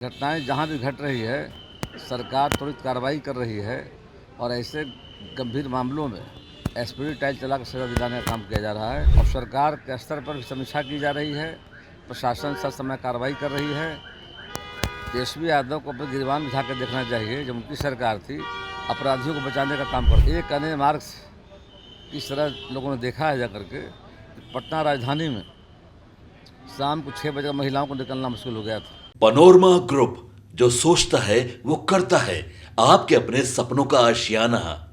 घटनाएं जहां भी घट रही है सरकार त्वरित कार्रवाई कर रही है और ऐसे गंभीर मामलों में एसपीडी टाइल चलाकर सजा दिलाने का काम किया जा रहा है और सरकार के स्तर पर भी समीक्षा की जा रही है। प्रशासन सब समय कार्रवाई कर रही है। तेजस्वी यादव को अपने गिरबान बिठा कर देखना चाहिए। जब उनकी सरकार थी अपराधियों को बचाने का काम कर एक अन्य मार्ग इस तरह लोगों ने देखा है जा करके पटना राजधानी में शाम को 6 बजे महिलाओं को निकलना मुश्किल हो गया था। पनोरमा ग्रुप, जो सोचता है वो करता है। आपके अपने सपनों का आशियाना।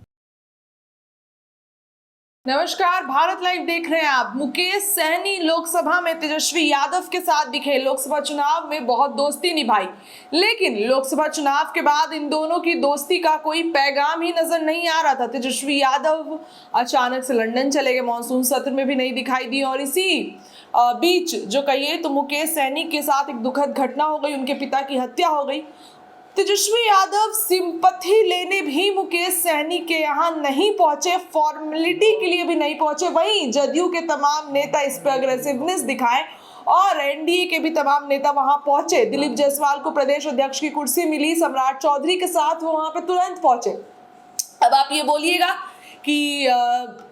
नमस्कार, भारत लाइव देख रहे हैं आप। मुकेश सहनी लोकसभा में तेजस्वी यादव के साथ दिखे। लोकसभा चुनाव में बहुत दोस्ती निभाई, लेकिन लोकसभा चुनाव के बाद इन दोनों की दोस्ती का कोई पैगाम ही नजर नहीं आ रहा था। तेजस्वी यादव अचानक से लंदन चले गए, मानसून सत्र में भी नहीं दिखाई दी और इसी बीच जो कहिए तो मुकेश सहनी के साथ एक दुखद घटना हो गई, उनके पिता की हत्या हो गई। तेजस्वी यादव सिंपैथी लेने भी मुकेश सहनी के यहाँ नहीं पहुंचे, फॉर्मेलिटी के लिए भी नहीं पहुंचे। वहीं जदयू के तमाम नेता इस पर अग्रेसिवनेस दिखाए और एनडीए के भी तमाम नेता वहां पहुंचे। दिलीप जायसवाल को प्रदेश अध्यक्ष की कुर्सी मिली, सम्राट चौधरी के साथ वो वहां पे तुरंत पहुंचे। अब आप ये बोलिएगा कि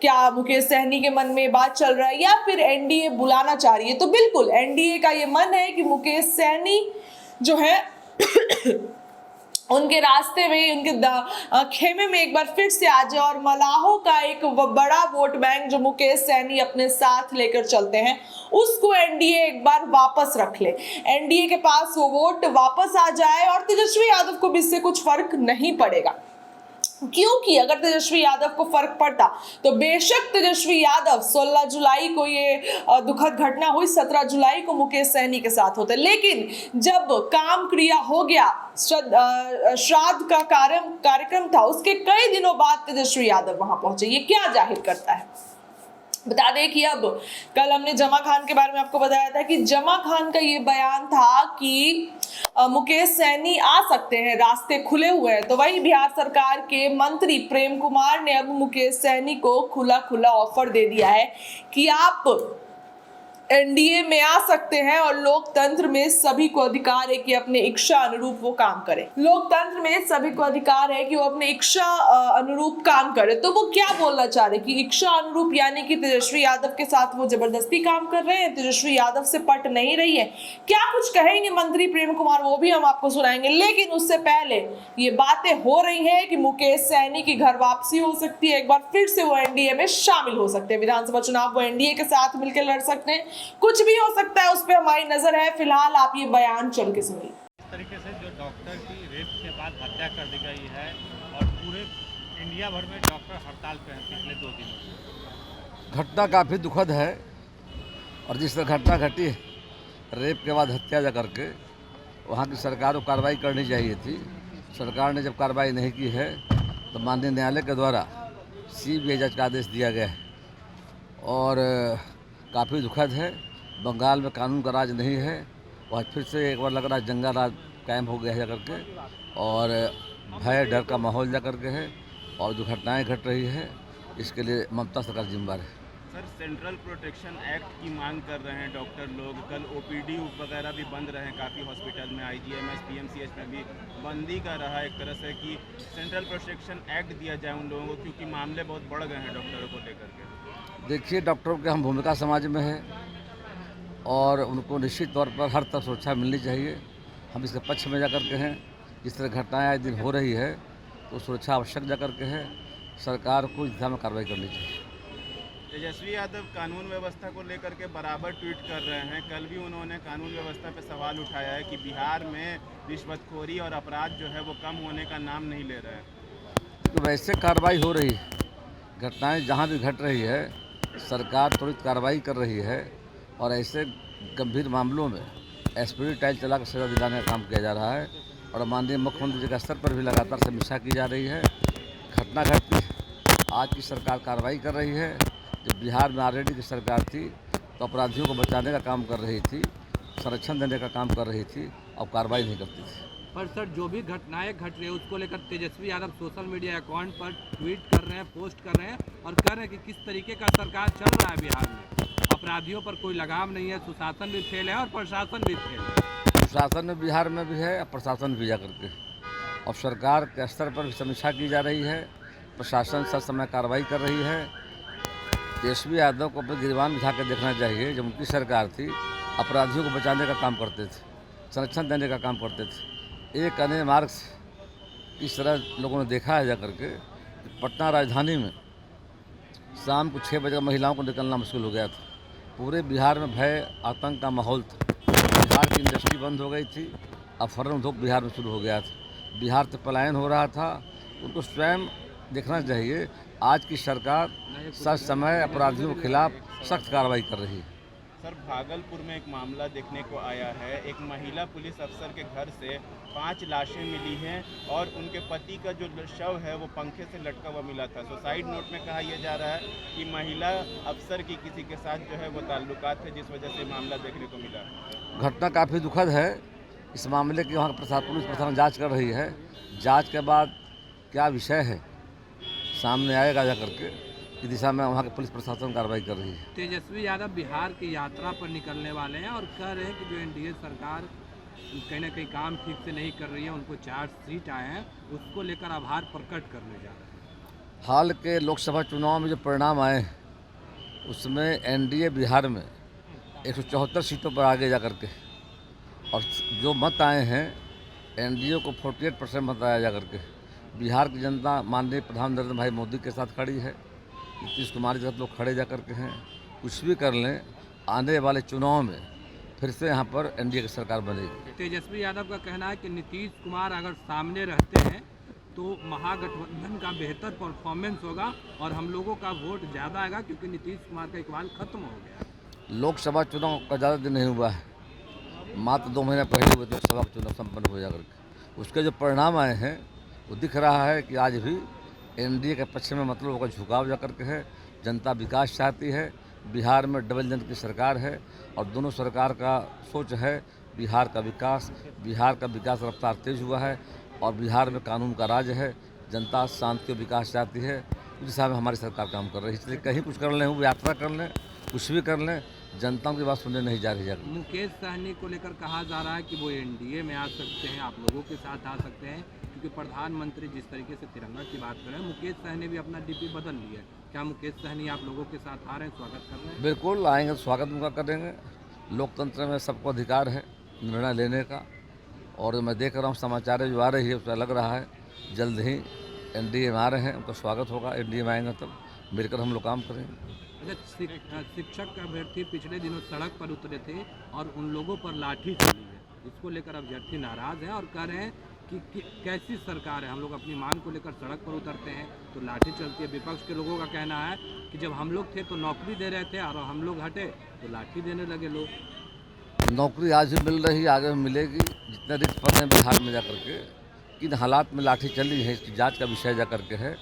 क्या मुकेश सहनी के मन में बात चल रहा है या फिर एनडीए बुलाना चाह रही है? तो बिल्कुल एनडीए का ये मन है कि मुकेश सहनी जो है उनके रास्ते में, उनके खेमे में एक बार फिर से आ जाए और मलाहों का एक बड़ा वोट बैंक जो मुकेश सहनी अपने साथ लेकर चलते हैं उसको एनडीए एक बार वापस रख ले। एनडीए के पास वो वोट वापस आ जाए और तेजस्वी यादव को भी इससे कुछ फर्क नहीं पड़ेगा, क्योंकि अगर तेजस्वी यादव को फर्क पड़ता तो बेशक तेजस्वी यादव 16 जुलाई को ये दुखद घटना हुई, 17 जुलाई को मुकेश सहनी के साथ होते। लेकिन जब काम क्रिया हो गया, श्राद्ध का कार्यक्रम था, उसके कई दिनों बाद तेजस्वी यादव वहां पहुंचे। ये क्या जाहिर करता है? बता दें कि अब कल हमने जमा खान के बारे में आपको बताया था कि जमा खान का ये बयान था कि मुकेश सहनी आ सकते हैं, रास्ते खुले हुए हैं। तो वही बिहार सरकार के मंत्री प्रेम कुमार ने अब मुकेश सहनी को खुला ऑफर दे दिया है कि आप एनडीए में आ सकते हैं और लोकतंत्र में सभी को अधिकार है कि अपने इच्छा अनुरूप वो काम करें। लोकतंत्र में सभी को अधिकार है कि वो अपने इच्छा अनुरूप काम करें। तो वो क्या बोलना चाह रहे कि इच्छा अनुरूप यानी कि तेजस्वी यादव के साथ वो जबरदस्ती काम कर रहे हैं, तेजस्वी यादव से पट नहीं रही है। क्या कुछ कहेंगे मंत्री प्रेम कुमार, वो भी हम आपको सुनाएंगे। लेकिन उससे पहले ये बातें हो रही है कि मुकेश सहनी की घर वापसी हो सकती है, एक बार फिर से वो एनडीए में शामिल हो सकते हैं। विधानसभा चुनाव वो एनडीए के साथ मिलकर लड़ सकते हैं, कुछ भी हो सकता है, उस पर हमारी नजर है। फिलहाल आप ये बयान चल के सुनिए। इस तरीके से जो डॉक्टर की रेप के बाद हत्या कर दी गई है और पूरे इंडिया भर में डॉक्टर हड़ताल पे हैं पिछले 2 दिनों से। घटना काफ़ी दुखद है और जिस तरह घटना घटी रेप के बाद हत्या जा करके, वहाँ की सरकार को कार्रवाई करनी चाहिए थी। सरकार ने जब कार्रवाई नहीं की है तो माननीय न्यायालय के द्वारा सीबीआई जांच का आदेश दिया गया है और काफ़ी दुखद है। बंगाल में कानून का राज नहीं है, वह फिर से एक बार लग रहा है जंगल राज कायम हो गया है जा करके और भय डर का माहौल जा करके है और जो घटनाएं घट रही है इसके लिए ममता सरकार जिम्मेदार है। सर, सेंट्रल प्रोटेक्शन एक्ट की मांग कर रहे हैं डॉक्टर लोग। कल ओपीडी वगैरह भी बंद रहे हैं काफ़ी हॉस्पिटल में, आईजीएमएस पीएमसीएच में भी बंदी का रहा एक तरह से कि सेंट्रल प्रोटेक्शन एक्ट दिया जाए उन लोगों को, क्योंकि मामले बहुत बढ़ गए हैं डॉक्टरों को लेकर के। देखिए, डॉक्टरों की हम भूमिका समाज में है और उनको निश्चित तौर पर हर तरफ सुरक्षा मिलनी चाहिए। हम इसके पक्ष में जा कर के हैं। जिस तरह घटनाएं आए दिन हो रही है तो सुरक्षा आवश्यक जा कर के है। सरकार को इस दिशा में कार्रवाई करनी चाहिए। तेजस्वी यादव कानून व्यवस्था को लेकर के बराबर ट्वीट कर रहे हैं। कल भी उन्होंने कानून व्यवस्था पे सवाल उठाया है कि बिहार में रिश्वतखोरी और अपराध जो है वो कम होने का नाम नहीं ले रहे हैं। तो वैसे कार्रवाई हो रही है, घटनाएं जहां भी घट रही है सरकार त्वरित कार्रवाई कर रही है और ऐसे गंभीर मामलों में एसपीडी टाइल चलाकर सजा दिलाने का काम किया जा रहा है और माननीय मुख्यमंत्री जी के स्तर पर भी लगातार समीक्षा की जा रही है। घटना घटती है, आज की सरकार कार्रवाई कर रही है। जब बिहार में आरजेडी की सरकार थी तो अपराधियों को बचाने का काम कर रही थी, संरक्षण देने का काम कर रही थी, अब कार्रवाई नहीं करती थी। पर सर, जो भी घटनाएं घट रही है उसको लेकर Tejashwi Yadav social media account पर ट्वीट कर रहे हैं, पोस्ट कर रहे हैं और कह रहे हैं कि किस तरीके का सरकार चल रहा है बिहार में। अपराधियों पर कोई लगाम नहीं है, सुशासन भी फेल है और प्रशासन भी फेल है। शासन में बिहार में भी है और प्रशासन भी जा करके, और सरकार के स्तर पर भी समीक्षा की जा रही है। प्रशासन सब समय कार्रवाई कर रही है। तेजस्वी यादव को अपने गिरबान बिठा कर देखना चाहिए। जब उनकी सरकार थी, अपराधियों को बचाने का काम करते थे, संरक्षण देने का काम करते थे। एक अन्य मार्ग से इस तरह लोगों ने देखा है जा करके, पटना राजधानी में शाम को 6 बजे महिलाओं को निकलना मुश्किल हो गया था। पूरे बिहार में भय आतंक का माहौल था। बिहार की इंडस्ट्री बंद हो गई थी, अपहरण उद्योग बिहार में शुरू हो गया था। बिहार से पलायन हो रहा था। उनको स्वयं देखना चाहिए। आज की सरकार सच समय अपराधियों के खिलाफ सख्त कार्रवाई कर रही है। सर, भागलपुर में एक मामला देखने को आया है। एक महिला पुलिस अफसर के घर से 5 लाशें मिली हैं और उनके पति का जो शव है वो पंखे से लटका हुआ मिला था। सुसाइड नोट में कहा यह जा रहा है कि महिला अफसर की किसी के साथ जो है वो ताल्लुकात है, जिस वजह से मामला देखने को मिला। घटना काफ़ी दुखद है। इस मामले की वहाँ पुलिस प्रशासन जाँच कर रही है। जाँच के बाद क्या विषय है सामने आएगा जा करके, इस दिशा में वहाँ के पुलिस प्रशासन कार्रवाई कर रही है। तेजस्वी यादव बिहार की यात्रा पर निकलने वाले हैं और कह रहे हैं कि जो एनडीए सरकार कहीं ना कहीं काम ठीक से नहीं कर रही है, उनको 4 सीट आए हैं, उसको लेकर आभार प्रकट करने जा रहे हैं। हाल के लोकसभा चुनाव में जो परिणाम आए हैं उसमें एनडीए बिहार में 174 सीटों पर आगे जा करके, और जो मत आए हैं एनडीए को 48% मत आया जा करके। बिहार की जनता माननीय प्रधानमंत्री नरेंद्र भाई मोदी के साथ खड़ी है। नीतीश कुमार के साथ लोग खड़े जा करके हैं। कुछ भी कर लें, आने वाले चुनाव में फिर से यहाँ पर एनडीए की सरकार बनेगी। तेजस्वी यादव का कहना है कि नीतीश कुमार अगर सामने रहते हैं तो महागठबंधन का बेहतर परफॉर्मेंस होगा और हम लोगों का वोट ज़्यादा आएगा, क्योंकि नीतीश कुमार का इकबाल खत्म हो गया। लोकसभा चुनाव का ज़्यादा दिन नहीं हुआ है, मात्र 2 महीने पहले हुए लोकसभा चुनाव संपन्न हो जा करके। उसके जो परिणाम आए हैं वो दिख रहा है कि आज भी एनडीए के पक्ष में मतलब होगा झुकाव जा करके है। जनता विकास चाहती है। बिहार में डबल इंजन की सरकार है और दोनों सरकार का सोच है बिहार का विकास। बिहार का विकास रफ्तार तेज हुआ है और बिहार में कानून का राज है। जनता शांति और विकास चाहती है। उस दिशा में हमारी सरकार काम कर रही है। इसलिए कहीं कुछ कर लें, वो यात्रा कर लें, कुछ भी कर लें, जनता की बात सुनने नहीं जा रही है। मुकेश सहनी को लेकर कहा जा रहा है कि वो एनडीए में आ सकते हैं, आप लोगों के साथ आ सकते हैं, क्योंकि प्रधानमंत्री जिस तरीके से तिरंगा की बात कर रहे हैं, मुकेश सहनी भी अपना डीपी बदल लिया है। क्या मुकेश सहनी आप लोगों के साथ आ रहे हैं, स्वागत कर रहे हैं? बिल्कुल आएंगे तो स्वागत उनका करेंगे। लोकतंत्र में सबको अधिकार है निर्णय लेने का, और मैं देख रहा हूँ समाचार जो आ रही है उसका लग रहा है जल्द ही एनडीए में आ रहे हैं, उनका स्वागत होगा। एनडीए में आएंगे तब मिलकर हम लोग काम करेंगे। शिक्षक अभ्यर्थी पिछले दिनों सड़क पर उतरे थे और उन लोगों पर लाठी चली है। इसको लेकर अभ्यर्थी नाराज हैं और कह रहे हैं कि कैसी सरकार है, हम लोग अपनी मांग को लेकर सड़क पर उतरते हैं तो लाठी चलती है। विपक्ष के लोगों का कहना है कि जब हम लोग थे तो नौकरी दे रहे थे और हम लोग हटे तो लाठी देने लगे लोग। नौकरी आज भी मिल रही, आगे भी मिलेगी। जितने रिक्त पद हैं बिहार में जा करके, किन हालात में लाठी चली है इसकी जाँच का विषय जा करके है।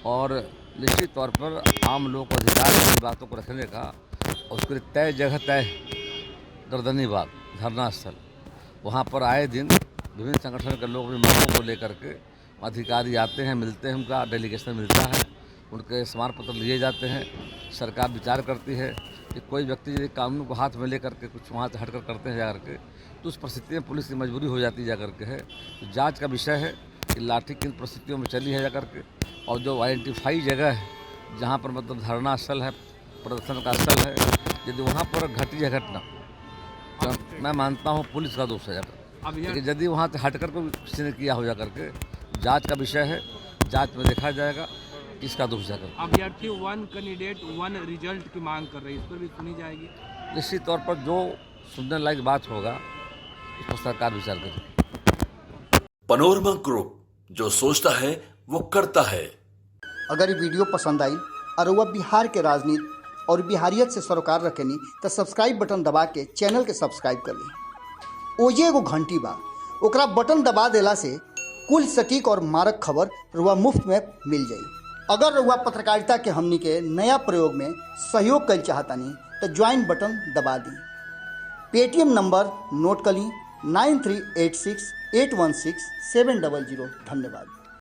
और निश्चित तौर पर आम लोगों को अधिकार है इन बातों को रखने का, और उसके लिए तय जगह तय गर्दनी बाग धरना स्थल, वहाँ पर आए दिन विभिन्न संगठन के लोग भी मांगों को लेकर के अधिकारी आते हैं, मिलते हैं, उनका डेलीगेशन मिलता है, उनके स्मार पत्र लिए जाते हैं। सरकार विचार करती है कि कोई व्यक्ति यदि कानून को हाथ में लेकर के कुछ वहाँ से हटकर करते हैं जा करके, तो उस परिस्थिति में पुलिस की मजबूरी हो जाती है जा करके है। तो जाँच का विषय है कि लाठी किन परिस्थितियों में चली है जा करके, और जो आइडेंटिफाई जगह है जहाँ पर मतलब धरना स्थल है, प्रदर्शन का स्थल है, यदि वहाँ पर घटी है घटना तो मैं मानता हूँ पुलिस का दोष है जाकर। लेकिन यदि वहाँ से हटकर को किसी ने किया हो जा करके, जांच का विषय है, जांच में देखा जाएगा किसका दोष जाकर। अभ्यर्थी 1 कैंडिडेट 1 रिजल्ट की मांग कर रही है, इस पर भी सुनी जाएगी। निश्चित तौर पर जो सुनने लायक बात होगा उस पर सरकार विचार करेगी। पनोरमा ग्रुप, जो सोचता है वो करता है। अगर ये वीडियो पसंद आई और वह बिहार के राजनीति और बिहारियत से सरोकार रखेनी तो सब्सक्राइब बटन दबा के चैनल के सब्सक्राइब कर ली। ओजे एगो घंटी बा, ओकरा बटन दबा देला से कुल सटीक और मारक खबर रुआ मुफ्त में मिल जाई। अगर रुआ पत्रकारिता के हमनी के नया प्रयोग में सहयोग कर चाहतानी तो ज्वाइन बटन दबा दी। पेटीएम नंबर नोट कर ली 9386816700। धन्यवाद।